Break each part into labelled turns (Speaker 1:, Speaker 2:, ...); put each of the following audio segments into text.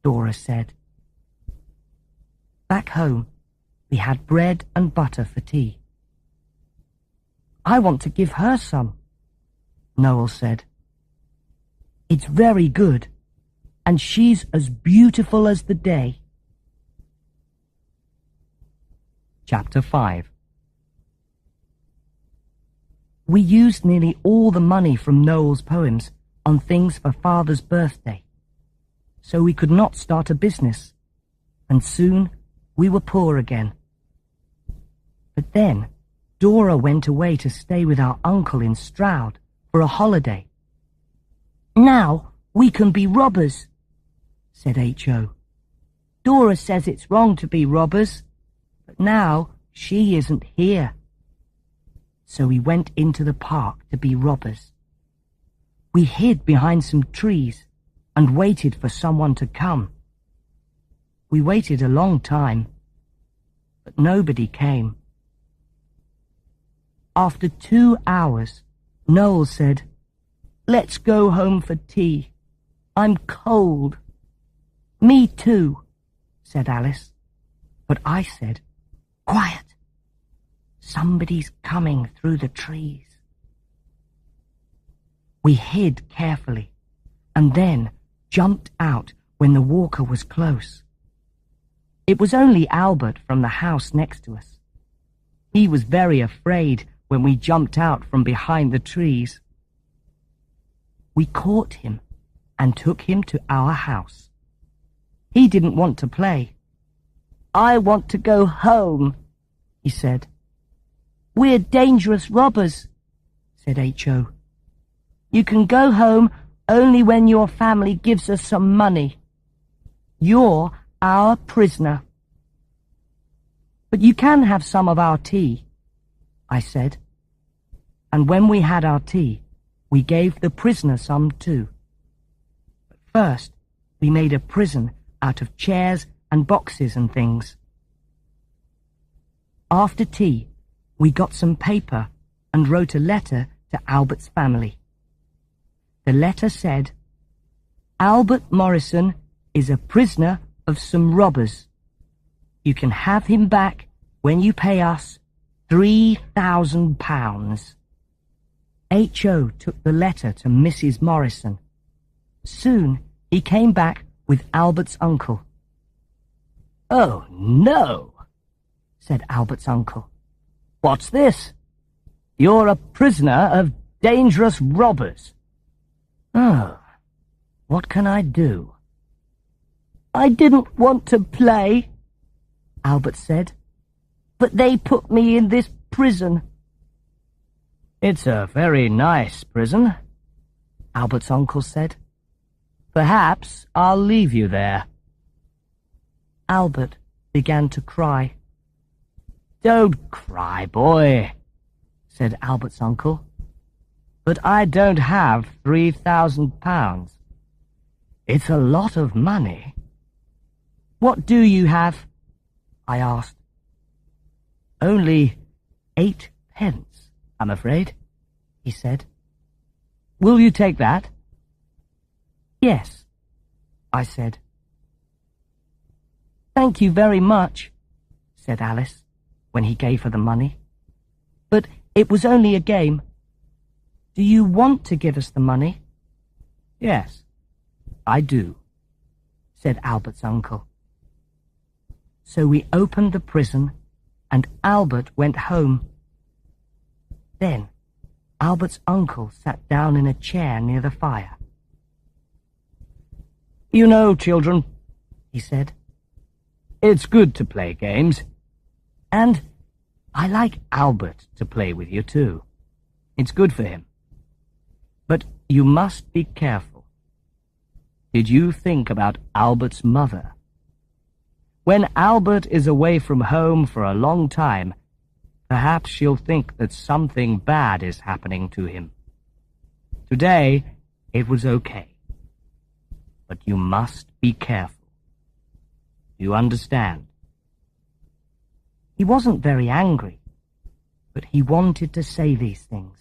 Speaker 1: Dora said. Back home, we had bread and butter for tea. I want to give her some, Noel said. It's very good, and she's as beautiful as the day. Chapter 5. We used nearly all the money from Noel's poems on things for Father's birthday, so we could not start a business, and soon we were poor again. But then Dora went away to stay with our uncle in Stroud for a holiday. Now we can be robbers, said H.O. Dora says it's wrong to be robbers, but now she isn't here. So we went into the park to be robbers. We hid behind some trees and waited for someone to come. We waited a long time, but nobody came. After 2 hours, Noel said, "Let's go home for tea. I'm cold." "Me too," said Alice. But I said, "Quiet. Somebody's coming through the trees." We hid carefully and then jumped out when the walker was close. It was only Albert from the house next to us. He was very afraid when we jumped out from behind the trees. We caught him and took him to our house. He didn't want to play. "I want to go home," he said. "We're dangerous robbers," said H.O. "You can go home only when your family gives us some money. You're our prisoner." "But you can have some of our tea," I said. And when we had our tea, we gave the prisoner some too. But first, we made a prison out of chairs and boxes and things. After tea, we got some paper and wrote a letter to Albert's family. The letter said, "Albert Morrison is a prisoner of some robbers. You can have him back when you pay us £3,000. H.O. took the letter to Mrs. Morrison. Soon he came back with Albert's uncle. "Oh, no," said Albert's uncle. "What's this? You're a prisoner of dangerous robbers." "Oh, what can I do?" "I didn't want to play," Albert said, "but they put me in this prison." "It's a very nice prison," Albert's uncle said. "Perhaps I'll leave you there." Albert began to cry. "Don't cry, boy," said Albert's uncle. "But I don't have £3,000. It's a lot of money." "What do you have?" I asked. "Only 8 pence, I'm afraid," he said. "Will you take that?" "Yes," I said. "Thank you very much," said Alice, when he gave her the money. "But it was only a game. Do you want to give us the money?" "Yes, I do," said Albert's uncle. So we opened the prison, and Albert went home. Then Albert's uncle sat down in a chair near the fire. "You know, children," he said, "it's good to play games. And I like Albert to play with you too. It's good for him. But you must be careful. Did you think about Albert's mother? When Albert is away from home for a long time, perhaps she'll think that something bad is happening to him. Today, it was okay. But you must be careful. You understand?" He wasn't very angry, but he wanted to say these things.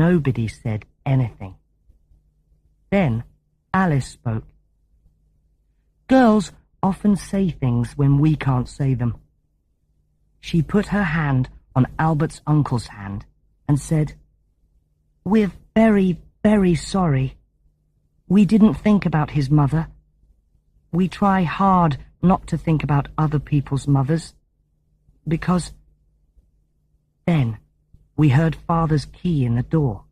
Speaker 1: Nobody said anything. Then Alice spoke. Girls often say things when we can't say them. She put her hand on Albert's uncle's hand and said, "We're very, very sorry. We didn't think about his mother. We try hard not to think about other people's mothers, because—" Then we heard Father's key in the door.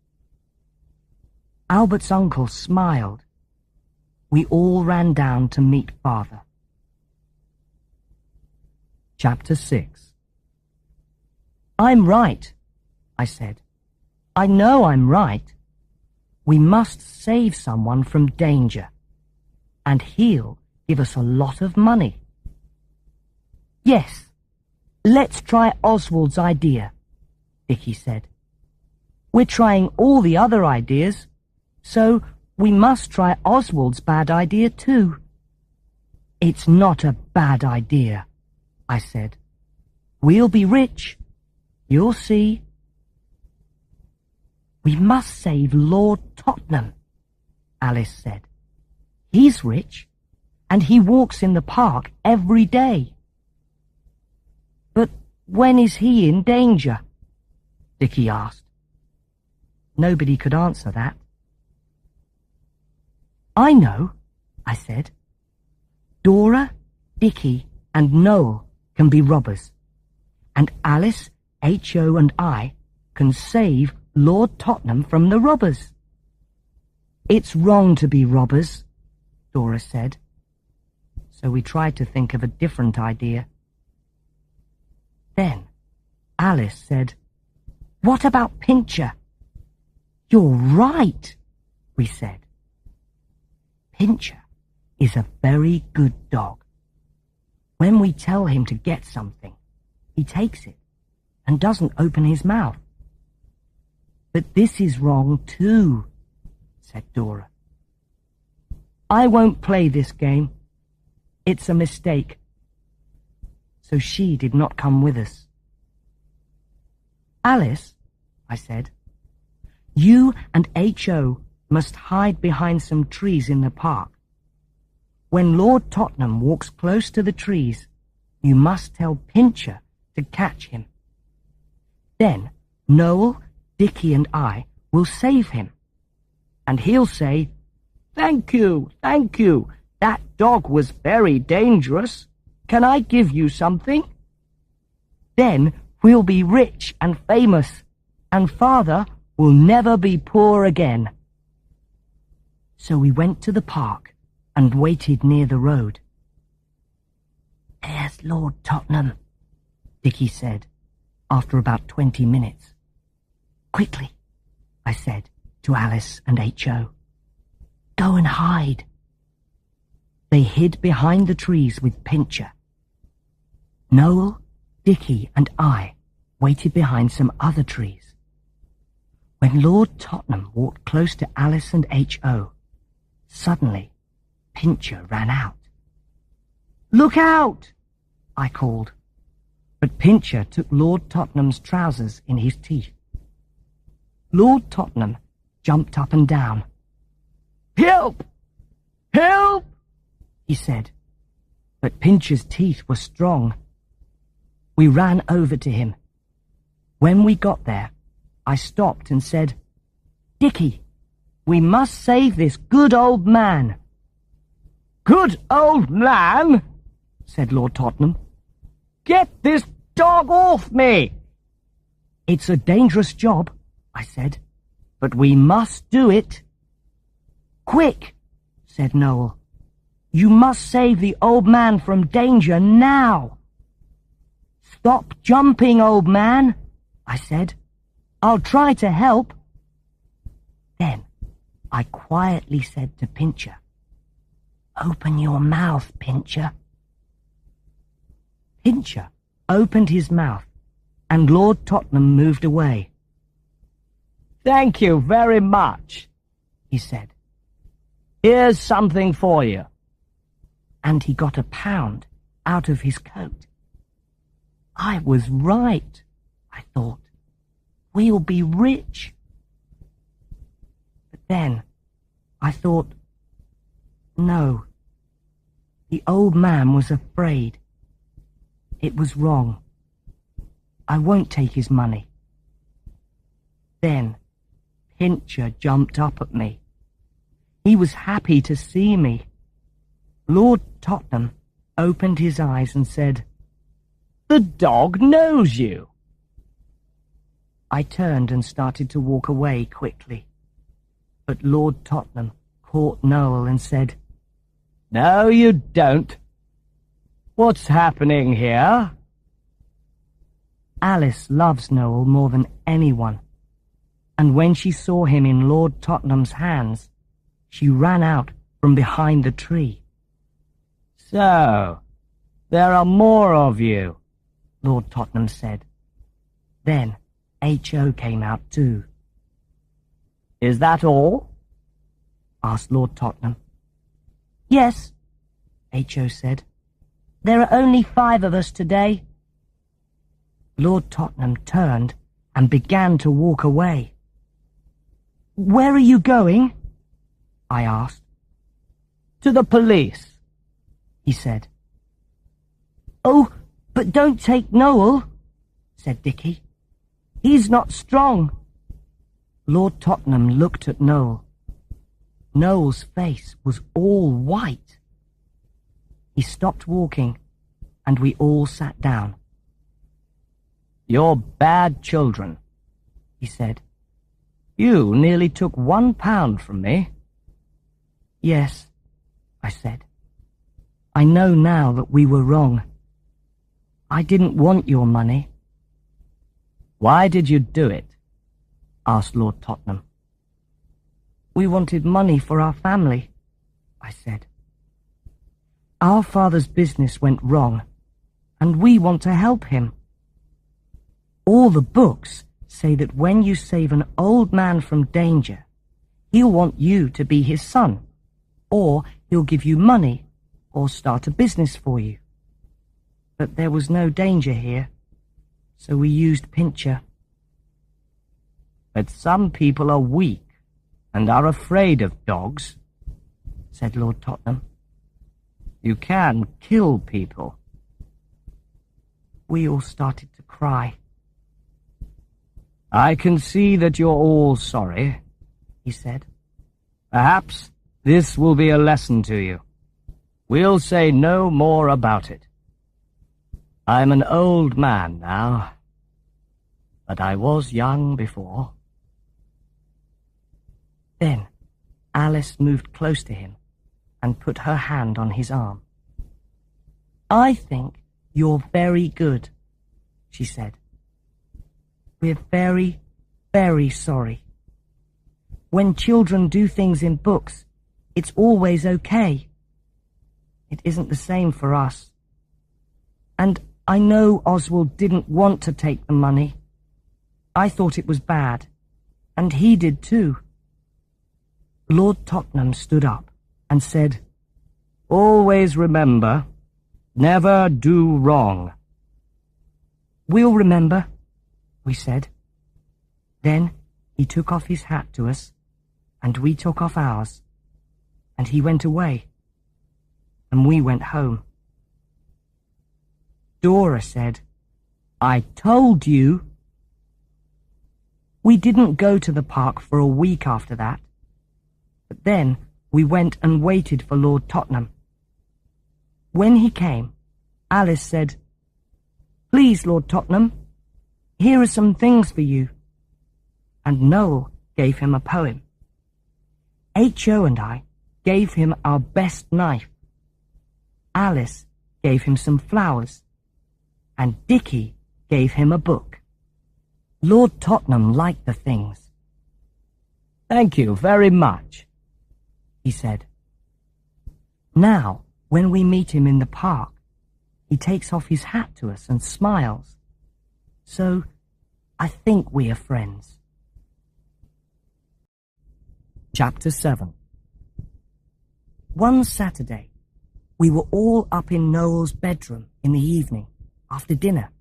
Speaker 1: Albert's uncle smiled. We all ran down to meet Father. Chapter 6. "I'm right," I said. "I know I'm right. We must save someone from danger, and he'll give us a lot of money." "Yes, let's try Oswald's idea," Dickie said. "We're trying all the other ideas, so we must try Oswald's bad idea too." "It's not a bad idea," I said. "We'll be rich. You'll see." "We must save Lord Tottenham," Alice said. "He's rich, and he walks in the park every day." "But when is he in danger?" Dickie asked. Nobody could answer that. "I know," I said. "Dora, Dickie, and Noel can be robbers, and Alice, H.O. and I can save Lord Tottenham from the robbers." "It's wrong to be robbers," Dora said. So we tried to think of a different idea. Then Alice said, "What about Pincher?" "You're right," we said. Pincher is a very good dog. When we tell him to get something, he takes it and doesn't open his mouth. "But this is wrong too," said Dora. "I won't play this game. It's a mistake." So she did not come with us. "Alice," I said, "you and H.O. must hide behind some trees in the park. When Lord Tottenham walks close to the trees, you must tell Pincher to catch him. Then Noel, Dickie and I will save him. And he'll say, 'Thank you, thank you. That dog was very dangerous. Can I give you something?' Then we'll be rich and famous, and Father will never be poor again." So we went to the park and waited near the road. "There's Lord Tottenham," Dickie said, after about 20 minutes. "Quickly," I said to Alice and H.O. "Go and hide." They hid behind the trees with Pincher. Noel, Dickie and I waited behind some other trees. When Lord Tottenham walked close to Alice and H.O., suddenly Pincher ran out. "Look out!" I called, but Pincher took Lord Tottenham's trousers in his teeth. Lord Tottenham jumped up and down. "Help! Help!" he said, but Pincher's teeth were strong. We ran over to him. When we got there, I stopped and said, "Dickie, we must save this good old man." "Good old man?" said Lord Tottenham. "Get this dog off me!" "It's a dangerous job," I said, "but we must do it." "Quick," said Noel. "You must save the old man from danger now." "Stop jumping, old man," I said. "I'll try to help." Then I quietly said to Pincher, "Open your mouth, Pincher." Pincher opened his mouth, and Lord Tottenham moved away. "Thank you very much," he said. "Here's something for you." And he got £1 out of his coat. I was right, I thought. We'll be rich. But then I thought, No. The old man was afraid. It was wrong. I won't take his money. Then Pincher jumped up at me. He was happy to see me. Lord Tottenham opened his eyes and said, "The dog knows you." I turned and started to walk away quickly. But Lord Tottenham caught Noel and said, "No, you don't. What's happening here?" Alice loves Noel more than anyone, and when she saw him in Lord Tottenham's hands, she ran out from behind the tree. "So, there are more of you," Lord Tottenham said. Then H.O. came out too. "Is that all?" asked Lord Tottenham. "Yes," H.O. said. "There are only 5 of us today." Lord Tottenham turned and began to walk away. "Where are you going?" I asked. "To the police," he said. "Oh, but don't take Noel," said Dickie. "He's not strong." Lord Tottenham looked at Noel. Noel's face was all white. He stopped walking, and we all sat down. "You're bad children," he said. "You nearly took £1 from me." "Yes," I said. "I know now that we were wrong. I didn't want your money." "Why did you do it?" asked Lord Tottenham. "We wanted money for our family," I said. "Our father's business went wrong, and we want to help him. All the books say that when you save an old man from danger, he'll want you to be his son, or he'll give you money, or start a business for you. But there was no danger here, so we used Pincher." "But some people are weak and are afraid of dogs," said Lord Tottenham. "You can kill people." We all started to cry. "I can see that you're all sorry," he said. "Perhaps this will be a lesson to you. We'll say no more about it. I'm an old man now, but I was young before." Then Alice moved close to him and put her hand on his arm. "I think you're very good," she said. "We're very, very sorry. When children do things in books, it's always okay. It isn't the same for us. And I know Oswald didn't want to take the money. I thought it was bad, and he did too." Lord Tottenham stood up and said, "Always remember, never do wrong." "We'll remember," we said. Then he took off his hat to us, and we took off ours, and he went away, and we went home. Dora said, "I told you." We didn't go to the park for a week after that, but then we went and waited for Lord Tottenham. When he came, Alice said, "Please, Lord Tottenham, here are some things for you." And Noel gave him a poem. H.O. and I gave him our best knife. Alice gave him some flowers, and Dickie gave him a book. Lord Tottenham liked the things. "Thank you very much," he said. Now, when we meet him in the park, he takes off his hat to us and smiles. So, I think we are friends. Chapter 7. One Saturday, we were all up in Noel's bedroom in the evening, after dinner.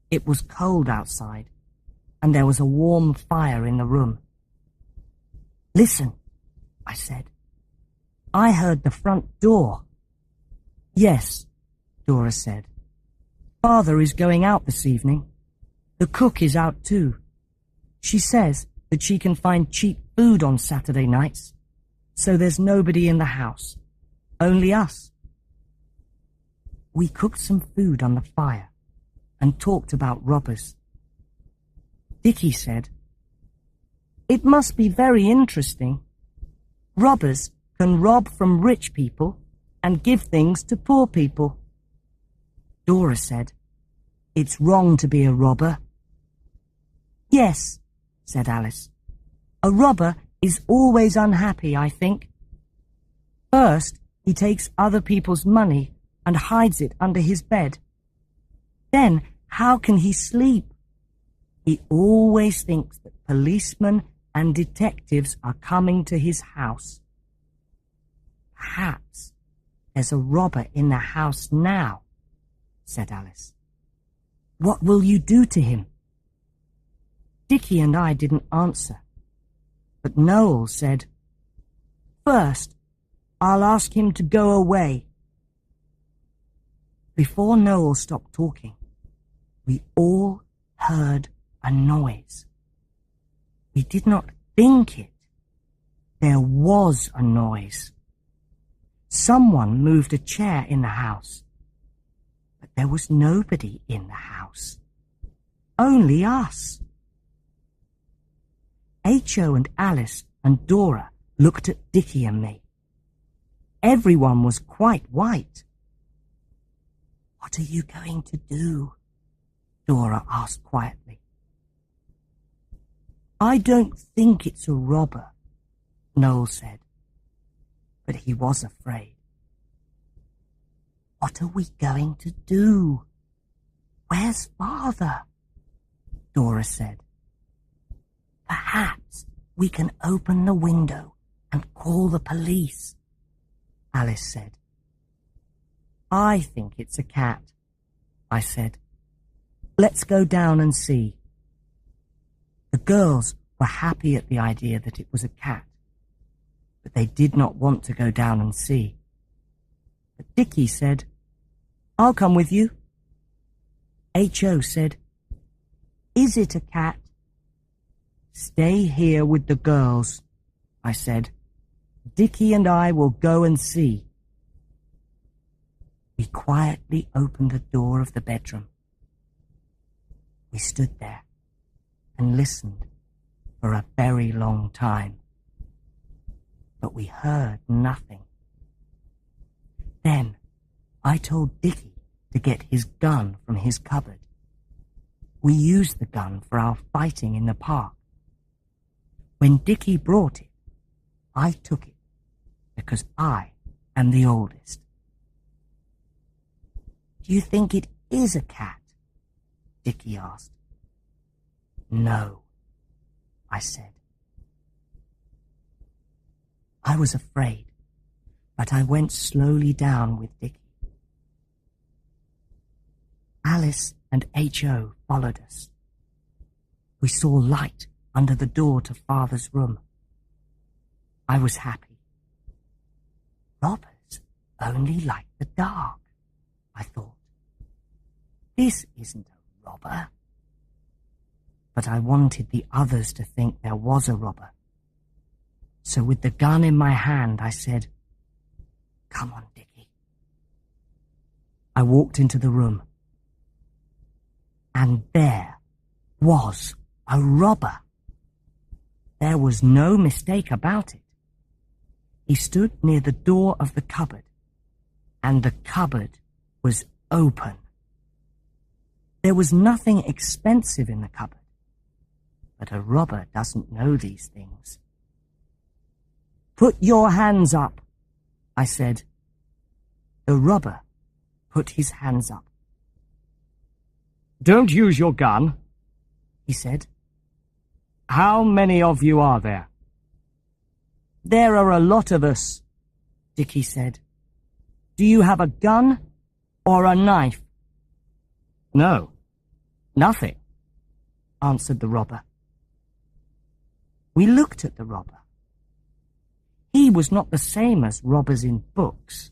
Speaker 1: It was cold outside, and there was a warm fire in the room. "Listen," I said. I heard the front door. Yes, Dora said. Father is going out this evening. The cook is out too. She says that she can find cheap food on Saturday nights, so there's nobody in the house, only us. We cooked some food on the fire and talked about robbers. Dickie said, "It must be very interesting. Robbers can rob from rich people and give things to poor people." Dora said, "It's wrong to be a robber." "Yes," said Alice. "A robber is always unhappy, I think. First, he takes other people's money and hides it under his bed. Then, how can he sleep? He always thinks that policemen and detectives are coming to his house. Perhaps there's a robber in the house now," said Alice. "What will you do to him?" Dickie and I didn't answer, but Noel said, "First, I'll ask him to go away." Before Noel stopped talking, we all heard a noise. We did not think it. There was a noise. Someone moved a chair in the house, but there was nobody in the house. Only us. H.O. and Alice and Dora looked at Dickie and me. Everyone was quite white. "What are you going to do?" Dora asked quietly. "I don't think it's a robber," Noel said, but he was afraid. "What are we going to do? Where's Father?" Dora said. "Perhaps we can open the window and call the police," Alice said. "I think it's a cat," I said. "Let's go down and see." The girls were happy at the idea that it was a cat, but they did not want to go down and see. But Dickie said, "I'll come with you." H.O. said, "Is it a cat?" "Stay here with the girls," I said. "Dickie and I will go and see." We quietly opened the door of the bedroom. We stood there and listened for a very long time, but we heard nothing. Then I told Dickie to get his gun from his cupboard. We used the gun for our fighting in the park. When Dickie brought it, I took it because I am the oldest. "Do you think it is a cat?" Dickie asked. "No," I said. I was afraid, but I went slowly down with Dickie. Alice and H.O. followed us. We saw light under the door to Father's room. I was happy. Robbers only like the dark, I thought. This isn't a robber. But I wanted the others to think there was a robber. So with the gun in my hand, I said, "Come on, Dickie." I walked into the room. And there was a robber. There was no mistake about it. He stood near the door of the cupboard, and the cupboard was open. There was nothing expensive in the cupboard, but a robber doesn't know these things. "Put your hands up," I said. The robber put his hands up. "Don't use your gun," he said. "How many of you are there?" "There are a lot of us," Dickie said. "Do you have a gun or a knife?" "No, nothing," answered the robber. We looked at the robber. He was not the same as robbers in books.